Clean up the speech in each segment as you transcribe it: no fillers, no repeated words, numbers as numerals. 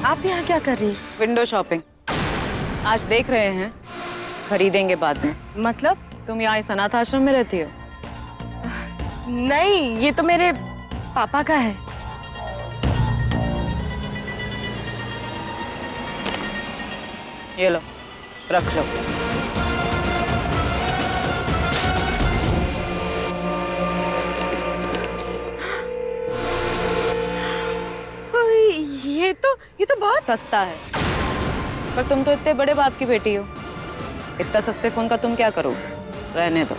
आप यहाँ क्या कर रही हैं? Window shopping. आज देख रहे हैं, खरीदेंगे बाद में। मतलब? तुम यहाँ इस अनाथ आश्रम में रहती हो? नहीं, ये तो मेरे पापा का है। ये लो, रख लो। ये तो बहुत सस्ता है, पर तुम तो इतने बड़े बाप की बेटी हो, इतना सस्ते फोन का तुम क्या करोगे? रहने दो।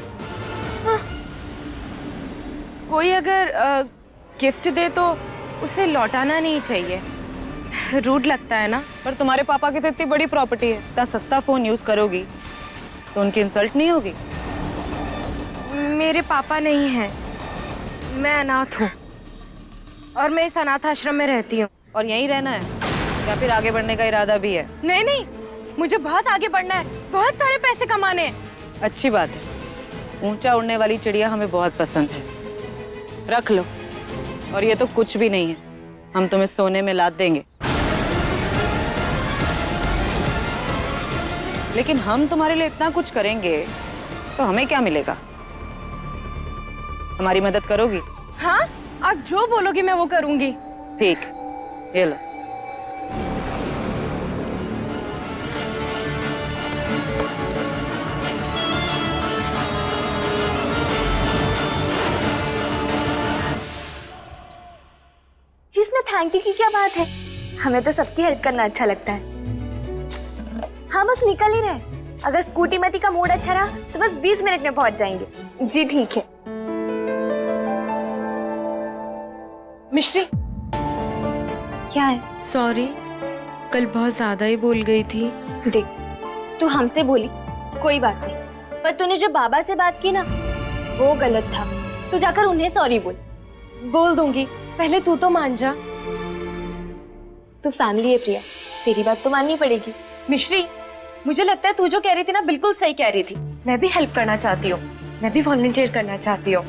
कोई अगर गिफ्ट दे तो उसे लौटाना नहीं चाहिए, रूड लगता है ना। पर तुम्हारे पापा की तो इतनी बड़ी प्रॉपर्टी है, इतना सस्ता फोन यूज करोगी तो उनकी इंसल्ट नहीं होगी? मेरे पापा नहीं हैं, मैं अनाथ हूँ और मैं इस अनाथ आश्रम में रहती हूँ। और यहीं रहना है या फिर आगे बढ़ने का इरादा भी है? नहीं नहीं, मुझे बहुत आगे बढ़ना है, बहुत सारे पैसे कमाने हैं। अच्छी बात है, ऊंचा उड़ने वाली चिड़िया हमें बहुत पसंद है। रख लो। और ये तो कुछ भी नहीं है, हम तुम्हें सोने में लाद देंगे। लेकिन हम तुम्हारे लिए इतना कुछ करेंगे तो हमें क्या मिलेगा? हमारी मदद करोगी? हाँ, आप जो बोलोगी मैं वो करूंगी। ठीक, ये लो। जिसमें थैंक यू की क्या बात है, हमें तो सबकी हेल्प करना अच्छा लगता है। हाँ बस निकल ही रहे, अगर स्कूटी मती का मूड अच्छा रहा तो बस 20 मिनट में पहुंच जाएंगे। जी ठीक है। मिश्री, क्या है? सॉरी, कल बहुत ज्यादा ही बोल गई थी। देख, तू हमसे बोली कोई बात नहीं, पर तूने जो बाबा से बात की ना वो गलत था। तू जाकर उन्हें सॉरी बोल। बोल दूंगी, पहले तू तो मान जा। तू फैमिली है प्रिया, तेरी बात तो माननी पड़ेगी। मिश्री, मुझे लगता है तू जो कह रही थी ना बिल्कुल सही कह रही थी। मैं भी हेल्प करना चाहती हूँ, मैं भी वॉलंटियर करना चाहती हूँ।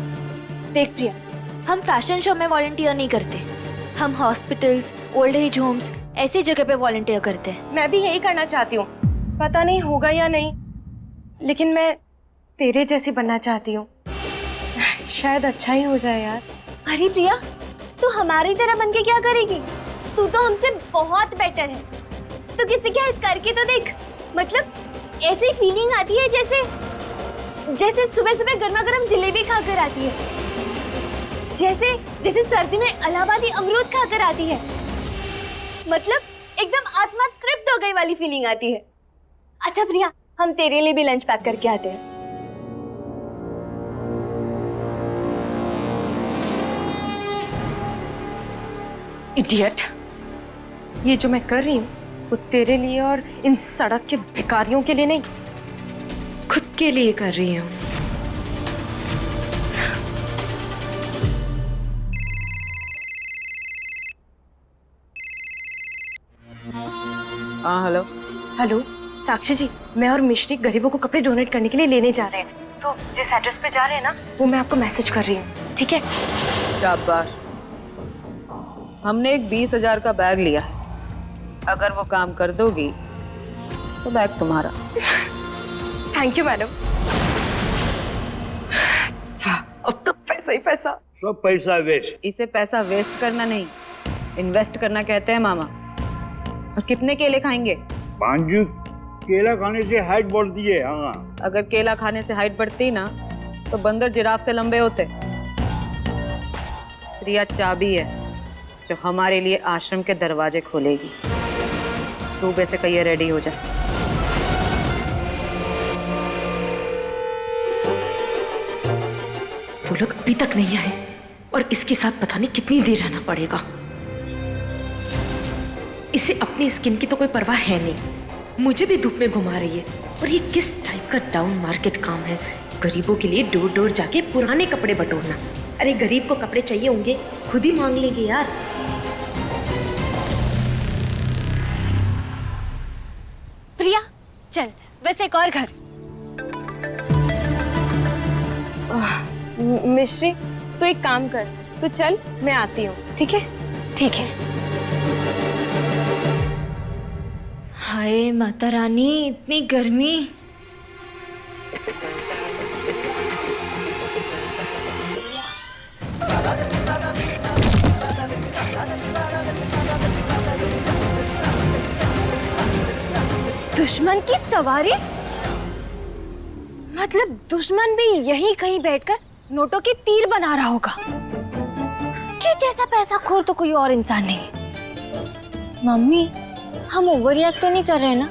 देख प्रिया, हम फैशन शो में वॉलंटियर नहीं करते, हम हॉस्पिटल्स, ओल्ड एज होम्स ऐसी जगह पे वॉलंटियर करते हैं। मैं भी यही करना चाहती हूँ, पता नहीं होगा या नहीं, लेकिन मैं तेरे जैसी बनना चाहती हूँ। शायद अच्छा ही हो जाए यार। अरे प्रिया, तू हमारी तरह बनके क्या करेगी? तू तो हमसे बहुत बेटर है। तू किसी के हेल्प करके तो देख, मतलब ऐसी फीलिंग आती है जैसे सुबह सुबह गर्मा गर्म जलेबी खाकर आती है, जैसे सर्दी में इलाहाबादी अमरूद खाकर आती है। मतलब एकदम आत्मा तृप्त हो गई वाली फीलिंग आती है। अच्छा प्रिया, हम तेरे लिए भी लंच पैक करके आते हैं। इडियट, ये जो मैं कर रही हूँ वो तेरे लिए और इन सड़क के भिखारियों के लिए नहीं, खुद के लिए कर रही हूँ। हाँ हेलो। हेलो साक्षी जी, मैं और मिश्री गरीबों को कपड़े डोनेट करने के लिए लेने जा रहे हैं, तो जिस एड्रेस पे जा रहे हैं ना वो मैं आपको मैसेज कर रही हूँ, ठीक है? शाबाश। हमने एक 20,000 का बैग लिया है, अगर वो काम कर दोगी तो बैग तुम्हारा। Thank you madam. अब तो पैसा ही पैसा। सब पैसा वेस्ट। इसे पैसा वेस्ट करना नहीं, इन्वेस्ट करना कहते हैं मामा। और कितने केले खाएंगे? 5 केला खाने से हाइट बढ़ती है। हाँ, अगर केला खाने से हाइट बढ़ती ना तो बंदर जिराफ से लंबे होते। प्रिया चाबी है जो हमारे लिए आश्रम के दरवाजे खोलेगी। सुबह से कहिए रेडी हो जाए। वो लोग अभी तक नहीं आए और इसके साथ पता नहीं कितनी देर रहना पड़ेगा। इसे अपनी स्किन की तो कोई परवाह है नहीं, मुझे भी धूप में घुमा रही है। और ये किस टाइप का डाउन मार्केट काम है, गरीबों के लिए डोर डोर जाके पुराने कपड़े बटोरना। अरे गरीब को कपड़े चाहिए होंगे, खुद ही मांग लेंगे यार। प्रिया चल, बस एक और घर। मिश्री, तू एक काम कर, तू चल, मैं आती हूँ, ठीक है? ठीक है। हाय माता रानी, इतनी गर्मी। दुश्मन की सवारी? मतलब दुश्मन भी यहीं कहीं बैठकर नोटों के तीर बना रहा होगा। उसके जैसा पैसा खोर तो कोई और इंसान नहीं। मम्मी, हम ओवर रिएक्ट तो नहीं कर रहे ना?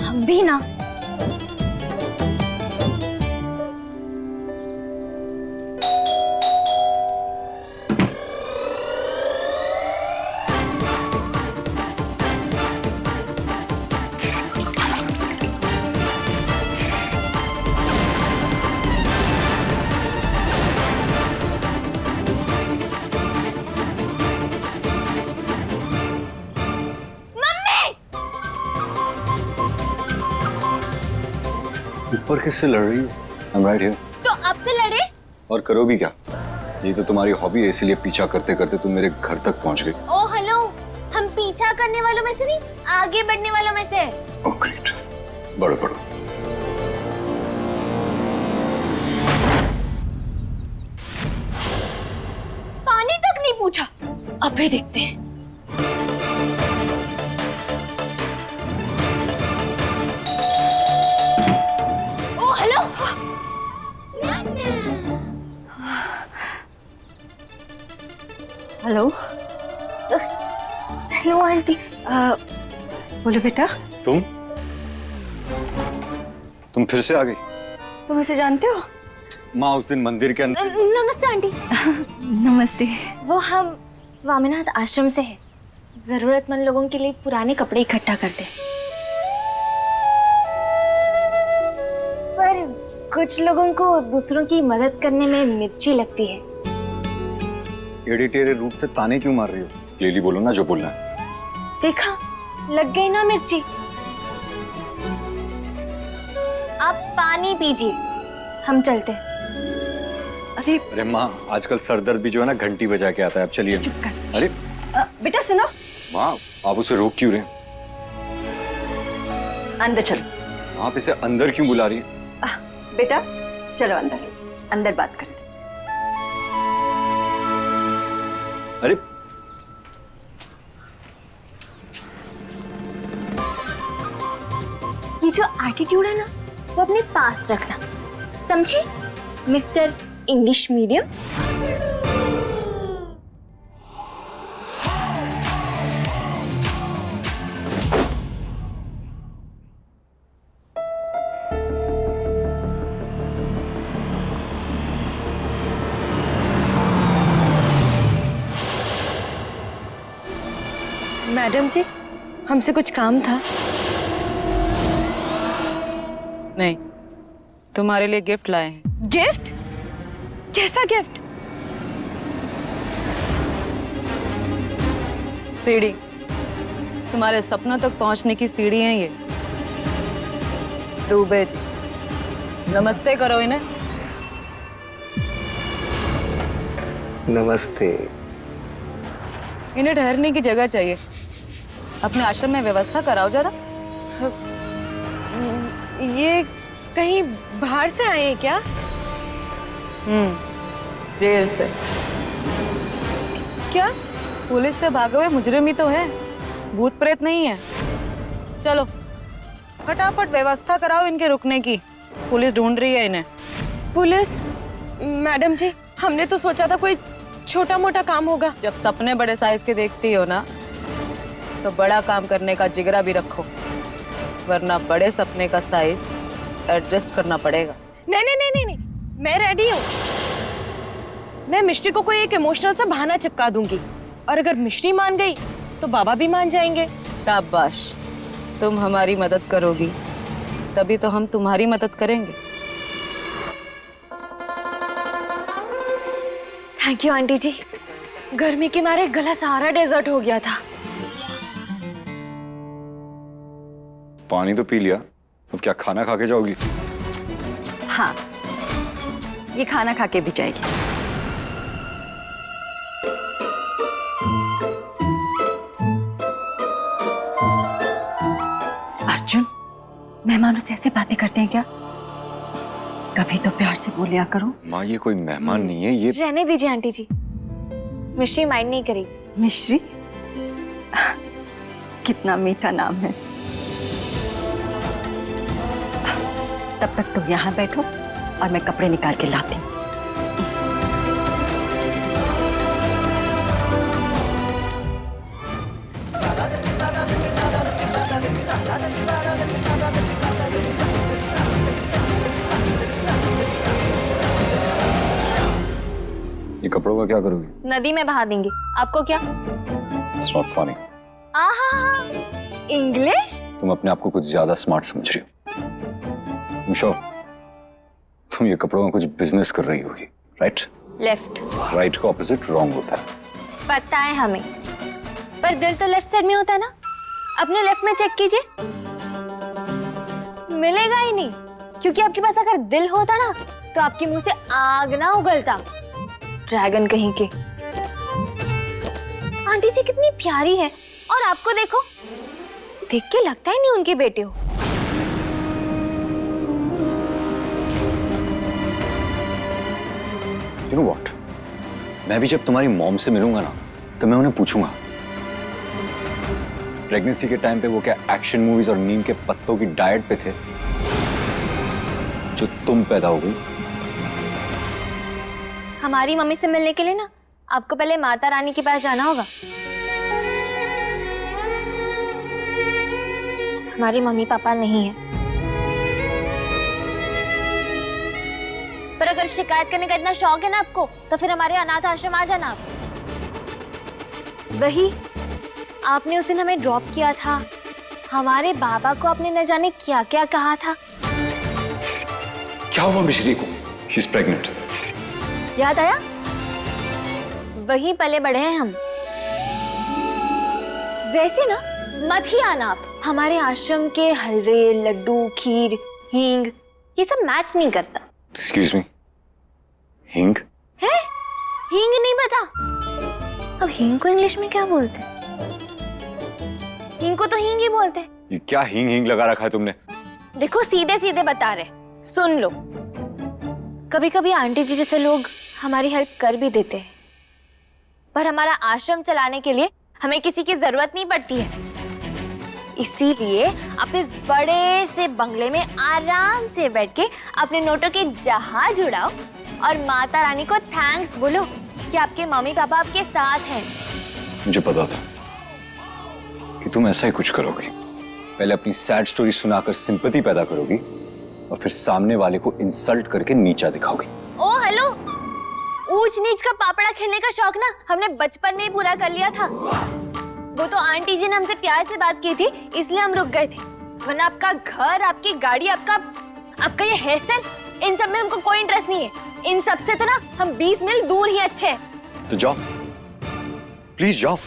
हम भी ना। ऊपर किससे लड़ रही हो? I'm right here. तो आपसे लड़े? और करोगी क्या? ये तो तुम्हारी हॉबी है, इसीलिए पीछा करते करते तुम मेरे घर तक पहुंच गई। ओ हेलो, हम पीछा करने वालों में से नहीं, आगे बढ़ने वालों में से। ओह ग्रेट, बढ़ो बढ़ो। पानी तक नहीं पूछा, अभी देखते हैं। ओ हेलो। हेलो। Hello aunty. बोलो बेटा, तुम फिर से आ गई? तुम इसे जानते हो? माँ उस दिन मंदिर के अंदर। नमस्ते आंटी। नमस्ते। वो हम स्वामीनाथ आश्रम से हैं, जरूरतमंद लोगों के लिए पुराने कपड़े इकट्ठा करते हैं। पर कुछ लोगों को दूसरों की मदद करने में मिर्ची लगती है। टेढ़े टेढ़े रूप से ताने क्यों मार रही हो? क्लियरली बोलो ना जो बोलना है। देखा, लग गई ना मिर्ची। आप पानी पीजिए, हम चलते हैं। अरे माँ, आजकल सर दर्द भी जो है ना घंटी बजा के आता है। अब चलिए। चुप कर। अरे बेटा सुनो, माँ, आप उसे रोक क्यों रहे हैं? अंदर चलो। आप इसे अंदर क्यों बुला रही हैं? बेटा चलो अंदर, अंदर बात करते। अरे ये जो एटीट्यूड है ना, वो अपने पास रखना, समझे मिस्टर इंग्लिश मीडियम। मैडम जी, हमसे कुछ काम था। नहीं, तुम्हारे लिए गिफ्ट लाए हैं। गिफ्ट? कैसा गिफ्ट? सीढ़ी, तुम्हारे सपनों तक पहुंचने की सीढ़ी है ये। दुबे जी, नमस्ते करो इन्हें। नमस्ते। इन्हें ठहरने की जगह चाहिए, अपने आश्रम में व्यवस्था कराओ जरा। ये कहीं बाहर से आए हैं क्या? जेल से। क्या? पुलिस से भागे हुए मुजरिम ही तो है, भूत प्रेत नहीं है। चलो फटाफट व्यवस्था कराओ इनके रुकने की, पुलिस ढूंढ रही है इन्हें। पुलिस? मैडम जी, हमने तो सोचा था कोई छोटा मोटा काम होगा। जब सपने बड़े साइज के देखती हो ना, तो बड़ा काम करने का जिगरा भी रखो, वरना बड़े सपने का साइज एडजस्ट करना पड़ेगा। नहीं नहीं नहीं नहीं नहीं, मैं रेडी हूँ। मैं मिश्री को कोई एक इमोशनल सा बहाना चिपका दूंगी, और अगर मिश्री मान गई तो बाबा भी मान जाएंगे। शाबाश, तुम हमारी मदद करोगी तभी तो हम तुम्हारी मदद करेंगे। थैंक यू आंटी जी, गर्मी के मारे गला सारा डेजर्ट हो गया था। पानी तो पी लिया, अब क्या खाना खा के जाओगी? हाँ, ये खाना खा के भी जाएगी। मेहमानों से ऐसे बातें करते हैं क्या? कभी तो प्यार से बोलिया करो। माँ ये कोई मेहमान नहीं है, ये रहने दीजिए आंटी जी, मिश्री माइंड नहीं करेगी। मिश्री? कितना मीठा नाम है। तब तक तुम यहाँ बैठो और मैं कपड़े निकाल के लाती हूँ। ये कपड़ों का क्या करोगी? नदी में बहा देंगे, आपको क्या? It's not funny. आहा, इंग्लिश? तुम अपने आप को कुछ ज्यादा स्मार्ट समझ रही हो। श्योर तुम ये कपड़ों का कुछ बिजनेस कर रही होगी, राइट? लेफ्ट। राइट का ऑपोजिट रॉन्ग होता है। पता है हमें, पर दिल तो लेफ्ट साइड में होता है ना। अपने लेफ्ट में चेक कीजिए, मिलेगा ही नहीं, क्योंकि आपके पास अगर दिल होता ना तो आपके मुंह से आग ना उगलता। ड्रैगन कहीं के। आंटी जी कितनी प्यारी है, और आपको देखो, देख के लगता ही नहीं उनके बेटे हो। You know what? मैं भी जब तुम्हारी मॉम से मिलूंगा ना तो मैं उन्हें पूछूंगा प्रेगनेंसी के टाइम पे वो क्या एक्शन मूवीज और नीम के पत्तों की डाइट पे थे जो तुम पैदा हो गई। हमारी मम्मी से मिलने के लिए ना आपको पहले माता रानी के पास जाना होगा। हमारी मम्मी पापा नहीं है, पर अगर शिकायत करने का इतना शौक है ना आपको, तो फिर हमारे अनाथ आश्रम आ जाना आप। वही आपने उस दिन हमें ड्रॉप किया था, हमारे बाबा को आपने न जाने क्या क्या कहा था। क्या हुआ मिश्री को? She is pregnant. याद आया? वहीं पले बड़े हैं हम। वैसे ना मत ही आना आप, हमारे आश्रम के हलवे, लड्डू, खीर, हींग ये सब मैच नहीं करता। एक्सक्यूज मी, हींग? है? हींग नहीं पता? अब हींग को इंग्लिश में क्या बोलते हैं? हींग को तो हींग ही बोलते हैं। ये क्या हींग हींग लगा रखा है तुमने? देखो सीधे सीधे बता रहे, सुन लो। कभी कभी आंटी जी जैसे लोग हमारी हेल्प कर भी देते हैं, पर हमारा आश्रम चलाने के लिए हमें किसी की जरूरत नहीं पड़ती है। इसीलिए आप इस बड़े से बंगले में आराम से बैठ के अपने नोटों के जहाज उड़ाओ और माता रानी को थैंक्स बोलो कि आपके मम्मी पापा आपके साथ हैं। मुझे पता था कि तुम ऐसा ही कुछ करोगी। पहले अपनी सैड स्टोरी सुनाकर सिंपैथी पैदा करोगी और फिर सामने वाले को इंसल्ट करके नीचा दिखाओगी। ओ हेलो, ऊंच नीच का पापड़ा खेलने का शौक ना हमने बचपन में ही पूरा कर लिया था। वो तो आंटी जी ने हमसे प्यार से बात की थी, इसलिए हम रुक गए थे, वरना आपका घर, आपकी गाड़ी, आपका ये हेयर स्टाइल, इन सब में हमको कोई इंटरेस्ट नहीं है। इन सब से तो ना हम 20 मील दूर ही अच्छे हैं। तो जाओ, प्लीज जाओ,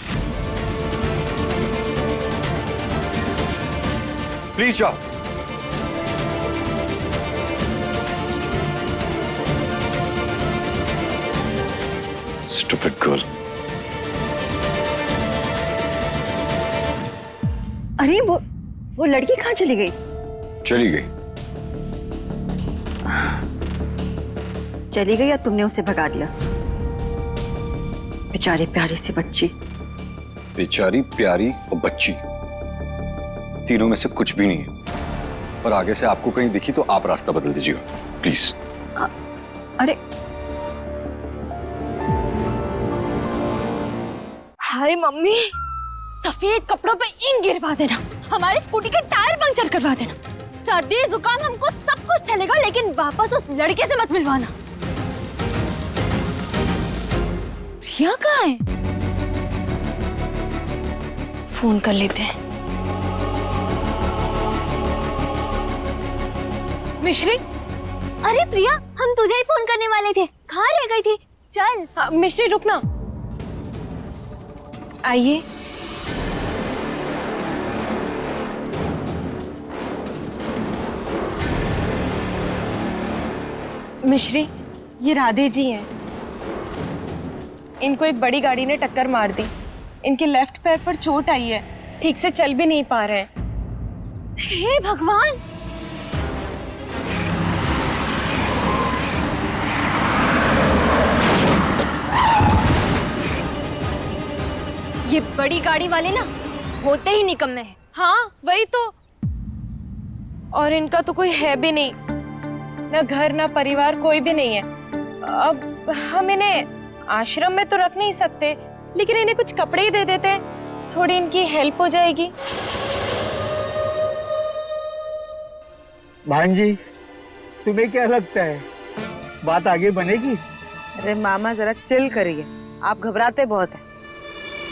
प्लीज जाओ। Stupid girl. अरे वो लड़की कहाँ चली गई? चली गई। चली गई या तुमने उसे भगा दिया? बेचारी प्यारी सी बच्ची। बेचारी, प्यारी और बच्ची, तीनों में से कुछ भी नहीं है। और आगे से आपको कहीं दिखी तो आप रास्ता बदल दीजिएगा प्लीज। अरे हाय मम्मी, सफेद कपड़ों पे इंक गिरवा देना, हमारी स्कूटी के टायर पंक्चर करवा देना, सर्दी जुकाम हमको सब कुछ चलेगा, लेकिन वापस उस लड़के से मत मिलवाना। प्रिया कहाँ है? फोन कर लेते हैं। मिश्री, अरे प्रिया, हम तुझे ही फोन करने वाले थे, कहाँ रह गई थी? चल। मिश्री रुकना, आइए। मिश्री, ये राधे जी हैं। इनको एक बड़ी गाड़ी ने टक्कर मार दी, इनके लेफ्ट पैर पर चोट आई है, ठीक से चल भी नहीं पा रहे हैं। हे भगवान, ये बड़ी गाड़ी वाले ना होते ही निकम्मे हैं। हाँ वही तो। और इनका तो कोई है भी नहीं, ना घर ना परिवार, कोई भी नहीं है। अब हम इन्हें आश्रम में तो रख नहीं सकते, लेकिन इन्हें कुछ कपड़े ही दे देते हैं, थोड़ी इनकी हेल्प हो जाएगी। भांजी, तुम्हें क्या लगता है बात आगे बनेगी? अरे मामा जरा चिल करिए, आप घबराते बहुत हैं।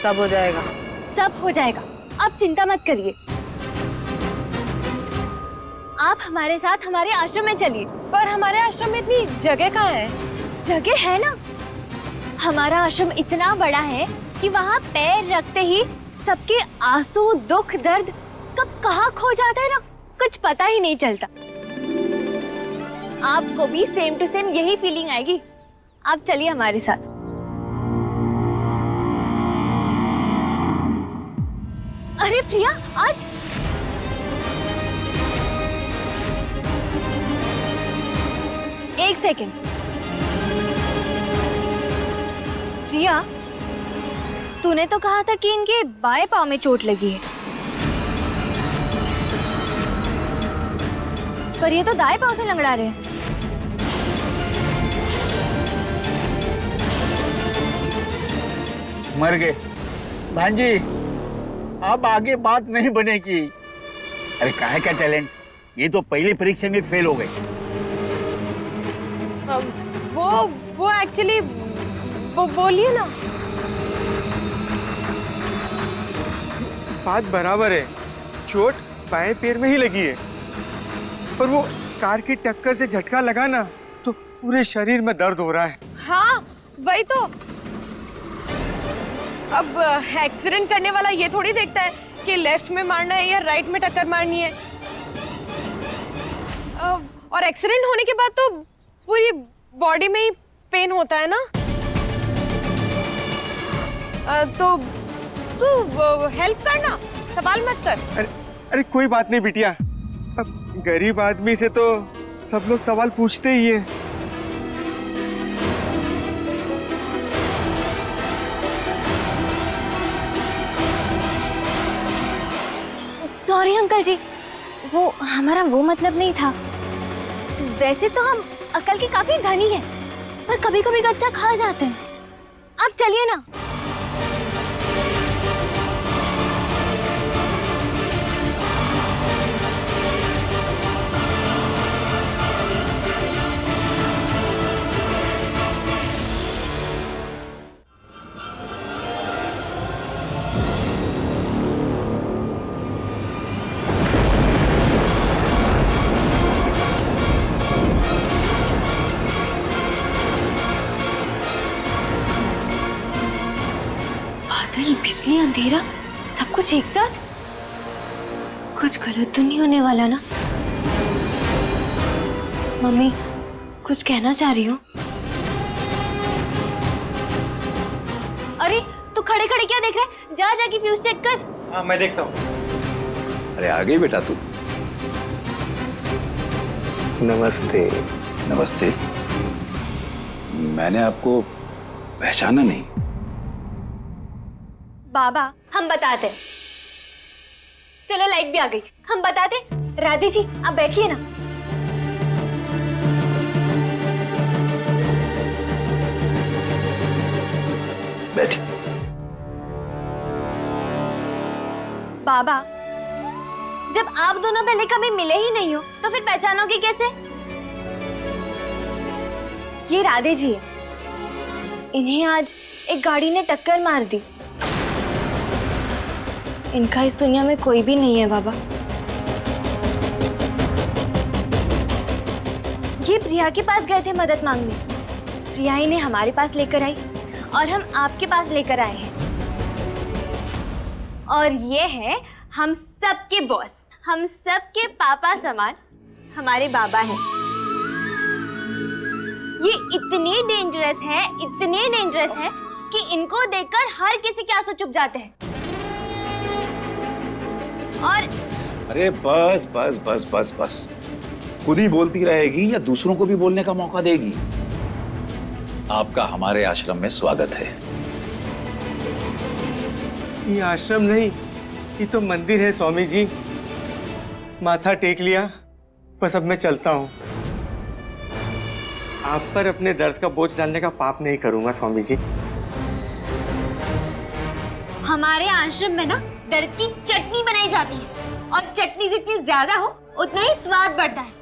सब हो जाएगा। सब हो जाएगा, आप चिंता मत करिए। आप हमारे साथ हमारे आश्रम में चलिए। पर हमारे आश्रम में इतनी जगह कहाँ है? जगह है ना, हमारा आश्रम इतना बड़ा है कि वहाँ पैर रखते ही सबके आंसू, दुख, दर्द कब कहाँ खो जाता है ना, कुछ पता ही नहीं चलता। आपको भी सेम टू सेम यही फीलिंग आएगी। आप चलिए हमारे साथ। अरे प्रिया, आज एक सेकेंड। प्रिया, तूने तो कहा था कि इनके बाएं पांव में चोट लगी है, पर ये तो दाएं पांव से लंगड़ा रहे हैं। मर गए भांजी, अब आगे बात नहीं बनेगी। अरे काहे का टैलेंट, ये तो पहली परीक्षा में फेल हो गए। वो एक्चुअली वो बोलिए ना। बात बराबर है, चोट बाएं पैर में ही लगी है, पर वो कार की टक्कर से झटका लगा ना तो पूरे शरीर में दर्द हो रहा है। हाँ वही तो। अब एक्सीडेंट करने वाला ये थोड़ी देखता है कि लेफ्ट में मारना है या राइट में टक्कर मारनी है। और एक्सीडेंट होने के बाद तो पूरी बॉडी में ही पेन होता है ना। तो तू हेल्प करना, सवाल मत कर। अरे कोई बात नहीं बिटिया, अब गरीब आदमी से तो सब लोग सवाल पूछते ही है। सॉरी अंकल जी, वो हमारा वो मतलब नहीं था। वैसे तो हम अकल के काफी धनी हैं, पर कभी कभी कच्चा खा जाते हैं। आप चलिए ना। बादल, बिजली, अंधेरा, सब कुछ एक साथ। कुछ गलत तो नहीं होने वाला ना? मम्मी, कुछ कहना चाह रही हो? अरे तू खड़े खड़े क्या देख रहा है? जा जाके फ्यूज चेक कर। हाँ मैं देखता हूँ। अरे आ गई बेटा तू। नमस्ते। नमस्ते। मैंने आपको पहचाना नहीं। बाबा, हम बताते। चलो लाइट भी आ गई, हम बताते। राधे जी आप बैठिए ना। बैठ। बाबा, जब आप दोनों पहले कभी मिले ही नहीं हो तो फिर पहचानोगे कैसे? ये राधे जी है, इन्हें आज एक गाड़ी ने टक्कर मार दी। इनका इस दुनिया में कोई भी नहीं है बाबा। ये प्रिया के पास गए थे मदद मांगने, प्रिया इन्हें हमारे पास लेकर आई और हम आपके पास लेकर आए हैं। और ये है हम सबके बॉस, हम सबके पापा समान हमारे बाबा हैं। ये इतने डेंजरस है कि इनको देखकर हर किसी के आंसू चुप जाते हैं। और अरे बस बस बस बस बस, खुद ही बोलती रहेगी या दूसरों को भी बोलने का मौका देगी? आपका हमारे आश्रम में स्वागत है। ये आश्रम नहीं, ये तो मंदिर है स्वामी जी। माथा टेक लिया, बस अब मैं चलता हूँ। आप पर अपने दर्द का बोझ डालने का पाप नहीं करूंगा स्वामी जी। हमारे आश्रम में ना दर्द की चटनी बनाई जाती है और चटनी जितनी ज्यादा हो उतना ही स्वाद बढ़ता है।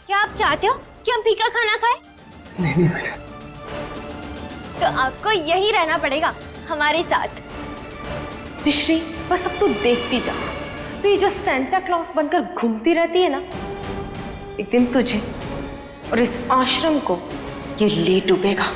क्या आप चाहते हो कि हम फीका खाना खाएं? नहीं बेटा। तो आपको यही रहना पड़ेगा हमारे साथ। मिश्री बस अब तू देखती जा, तो ये जो सेंटा क्लॉज बनकर घूमती रहती है ना, एक दिन तुझे और इस आश्रम को ये ले डूबेगा।